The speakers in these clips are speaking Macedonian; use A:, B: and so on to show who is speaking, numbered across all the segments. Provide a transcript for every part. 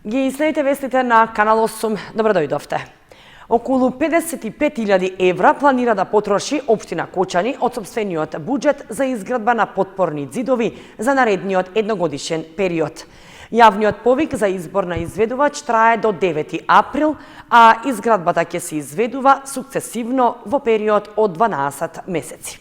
A: Ги следите вестите на Канал 8. Добро дојдовте. Околу 55.000 евра планира да потроши општина Кочани од сопствениот буџет за изградба на потпорни ѕидови за наредниот едногодишен период. Јавниот повик за избор на изведувач трае до 9 април, а изградбата ќе се изведува сукцесивно во период од 12 месеци.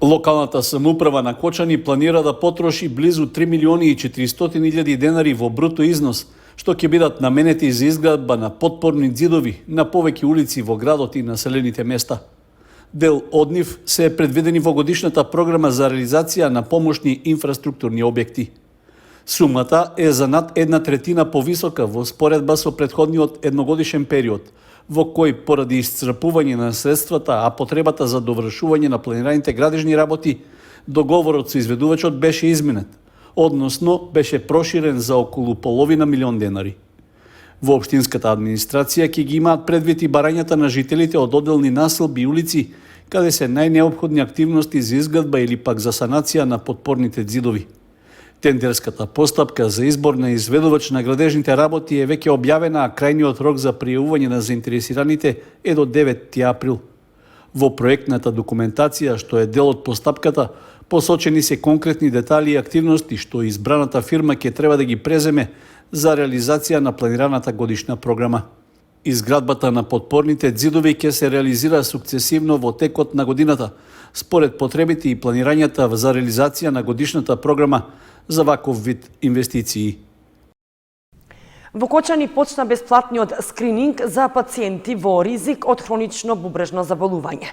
B: Локалната самоуправа на Кочани планира да потроши близу 3.400.000 денари во бруто износ, што ќе бидат наменети за изградба на потпорни ѕидови на повеќе улици во градот и населените места. Дел од нив се предвидени во годишната програма за реализација на помошни инфраструктурни објекти. Сумата е за над 1/3 повисока во споредба со претходниот едногодишен период, во кој поради исцрпување на средствата, а потребата за довршување на планираните градежни работи, договорот со изведувачот беше изменет, односно беше проширен за околу половина милион денари. Во општинската администрација ќе ги имаат предвид и барањата на жителите од одделни населби и улици, каде се најнеопходни активности за изградба или пак за санација на потпорните ѕидови. Тендерската постапка за избор на изведувач на градежните работи е веќе објавена, а крајниот рок за пријавување на заинтересираните е до 9 април. Во проектната документација, што е дел од постапката, посочени се конкретни детали и активности што избраната фирма ќе треба да ги преземе за реализација на планираната годишна програма. Изградбата на потпорните ѕидови ќе се реализира сукцесивно во текот на годината, според потребите и планирањата за реализација на годишната програма за ваков вид инвестиции.
A: Во Кочани почна бесплатниот скрининг за пациенти во ризик од хронично бубрежно заболување.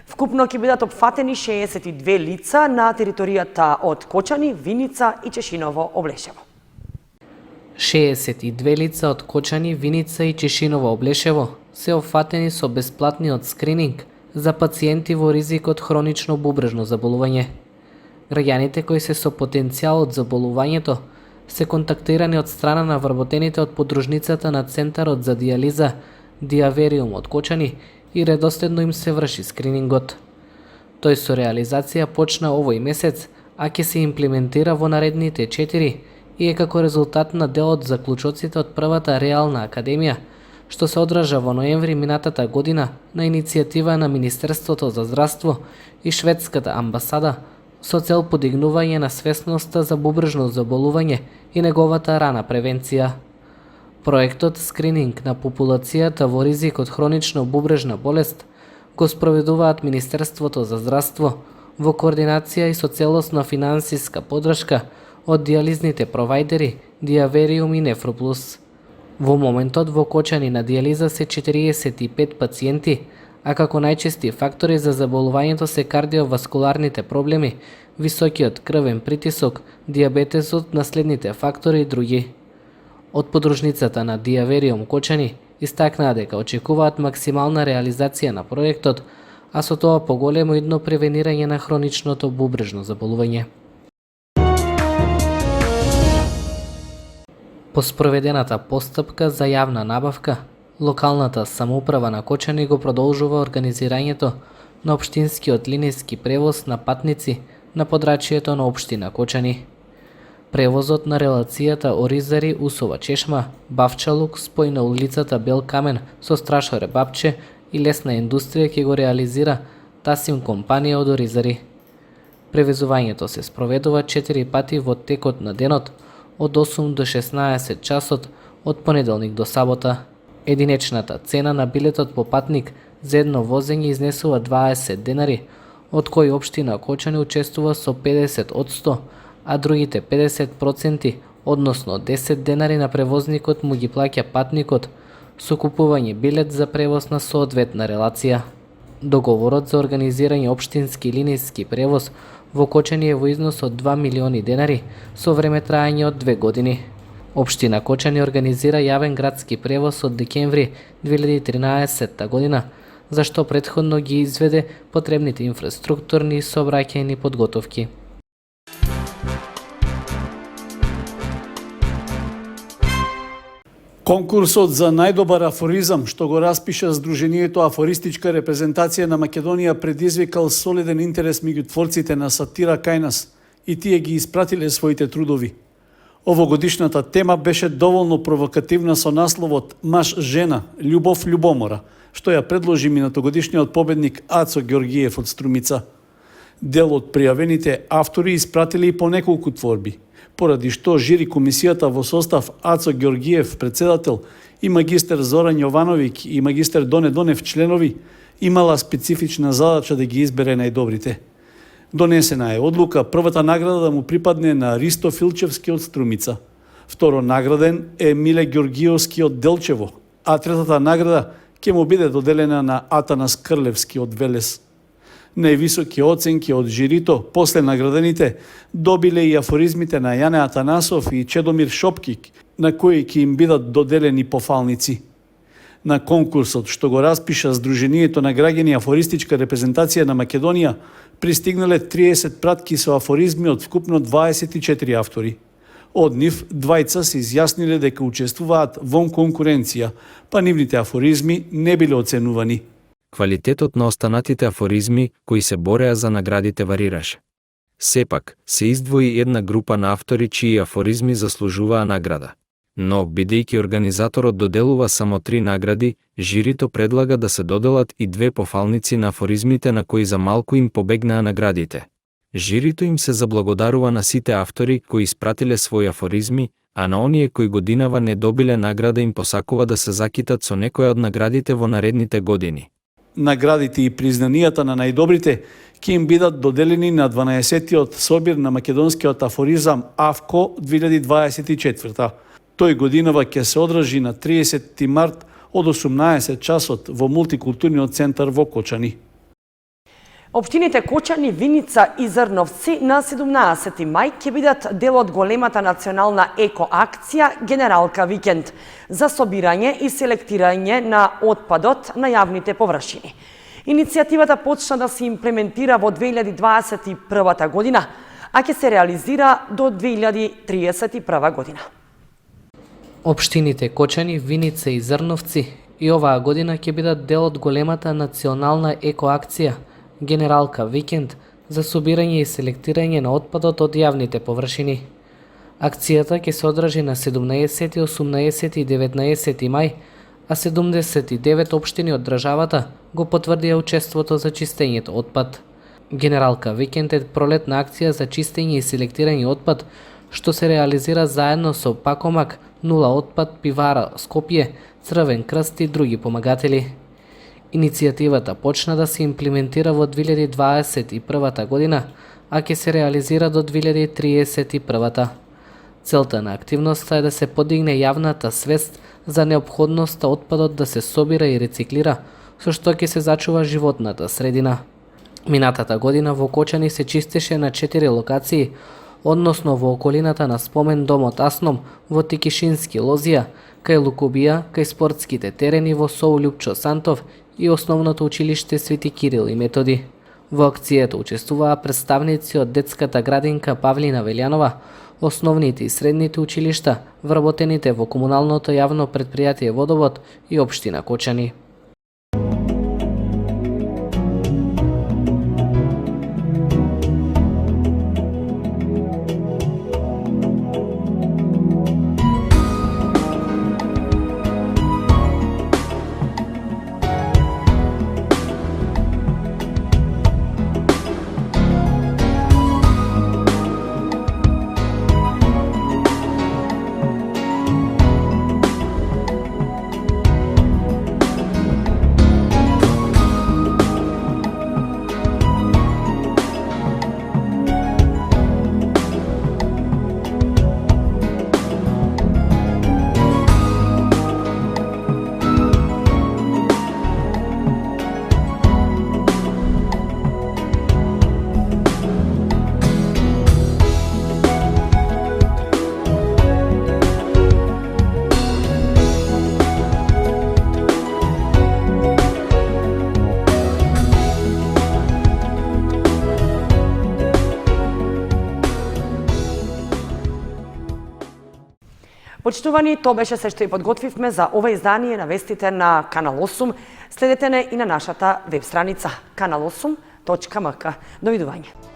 A: Вкупно ќе бидат опфатени 62 лица на територијата од Кочани, Виница и Чешиново Облешево.
C: 62 лица од Кочани, Виница и Чешиново Облешево се опфатени со бесплатниот скрининг за пациенти во ризик од хронично бубрежно заболување. Граѓаните кои се со потенцијал од заболувањето се контактирани од страна на вработените од подружницата на Центарот за дијализа Диавериум од Кочани и редоследно им се врши скринингот. Тој со реализација почна овој месец, а ќе се имплементира во наредните 4 и е како резултат на дел од заклучоците од првата реална академија, што се одржа во ноември минатата година на иницијатива на Министерството за здравство и шведската амбасада со цел подигнување на свесноста за бубрежно заболување и неговата рана превенција. Проектот скрининг на популацијата во ризик од хронично бубрежна болест го спроведуваат Министерството за здравство во координација и со целосна финансиска поддршка од дијализните провајдери Диавериум и Нефроплус. Во моментот во Кочани на дијализа се 45 пациенти, а како најчести фактори за заболувањето се кардиоваскуларните проблеми, високиот крвен притисок, дијабетесот, наследните фактори и други. Од подружницата на Диавериум Кочани истакнаа дека очекуваат максимална реализација на проектот, а со тоа поголемо идно превенирање на хроничното бубрежно заболување. По спроведената постапка за јавна набавка, локалната самоуправа на Кочани го продолжува организирањето на општинскиот линејски превоз на патници на подрачјето на општина Кочани. Превозот на релацијата Оризари Усова Чешма, Бавчалук спој на улицата Бел Камен со Страшоре Бабче и лесна индустрија ќе го реализира Тасим компанија од Оризари. Превезувањето се спроведува 4 пати во текот на денот од 8 до 16 часот од понеделник до сабота. Единечната цена на билетот по патник за едно возење изнесува 20 денари, од кои општина Кочани учествува со 50%, а другите 50%, односно 10 денари на превозникот му ги плаќа патникот со купување билет за превоз на соодветна релација. Договорот за организирање општински линејски превоз во Кочани е во износ од 2 милиони денари со време трајање од 2 години. Општина Кочани организира јавен градски превоз од декември 2013 година, за што претходно ги изведе потребните инфраструктурни и сообраќајни подготовки.
B: Конкурсот за најдобар афоризам, што го распиша Сдруженијето Афористичка репрезентација на Македонија, предизвикал солиден интерес меѓу творците на сатира кај нас и тие ги испратиле своите трудови. Овогодишната тема беше доволно провокативна со насловот «Маж-жена, љубов-љубомора», што ја предложи минатогодишниот победник Ацо Георгиев од Струмица. Дел од пријавените автори испратили и по неколку творби, поради што жири комисијата во состав Ацо Георгиев председател и магистер Зоран Јовановиќ и магистер Доне Донев членови имала специфична задача да ги избере најдобрите. Донесена е одлука првата награда да му припадне на Ристо Филчевски од Струмица. Второ награден е Миле Георгиевски од Делчево, а третата награда ќе му биде доделена на Атанас Крлевски од Велес. Највисоки оценки од жирито после наградените добиле и афоризмите на Јане Атанасов и Чедомир Шопкик, на кои ќе им бидат доделени пофалници. На конкурсот што го распиша Сдруженијето на граѓани афористичка репрезентација на Македонија, пристигнале 30 пратки со афоризми од вкупно 24 автори. Од нив, двајца се изјасниле дека учествуваат вон конкуренција, па нивните афоризми не биле оценувани.
D: Квалитетот на останатите афоризми кои се бореа за наградите варираше. Сепак, се издвои една група на автори чии афоризми заслужуваа награда. Но, бидејќи организаторот доделува само 3 награди, жирито предлага да се доделат и 2 пофалници на афоризмите на кои за малку им побегнаа наградите. Жирито им се заблагодарува на сите автори кои испратиле своји афоризми, а на оние кои годинава не добиле награда им посакува да се закитат со некоја од наградите во наредните години.
B: Наградите и признанијата на најдобрите ќе им бидат доделени на 12-тиот собир на македонскиот афоризам АФКО 2024. Тој годинава ќе се одржи на 30 март од 18 часот во мултикултурниот центар во Кочани.
A: Општините Кочани, Виница и Зрновци на 17 мај ќе бидат дел од големата национална еко-акција Генералка викенд за собирање и селектирање на отпадот на јавните површини. Иницијативата почна да се имплементира во 2021 година, а ќе се реализира до 2031 година.
C: Општините Кочани, Виница и Зрновци и оваа година ќе бидат дел од големата национална еко-акција Генералка викенд за собирање и селектирање на отпадот од јавните површини. Акцијата ќе се одржи на 17, 18 и 19 мај, а 79 општини од државата го потврдија учеството за чистењето отпад. Генералка викенд е пролетна акција за чистење и селектирање отпад, што се реализира заедно со Пакомак, Нула отпад, Пивара, Скопје, Црвен крст и други помагатели. Иницијативата почна да се имплементира во 2021 година, а ќе се реализира до 2031. Целта на активноста е да се подигне јавната свест за неопходноста отпадот да се собира и рециклира, со што ќе се зачува животната средина. Минатата година во Кочани се чистеше на 4 локации, односно во околината на спомен домот Асном, во Тикишински Лозија, кај Лукубија, кај спортските терени во СОУ Љупчо Сантов и основното училиште Свети Кирил и Методи. Во акцијата учествуваа представници од детската градинка Павлина Велјанова, основните и средните училишта, вработените во комуналното јавно претпријатие Водовод и општина Кочани.
A: Почитувани, тоа беше се што и подготвивме за ова издание на вестите на Канал 8. Следете не и на нашата веб страница kanal8.mk. Довидување.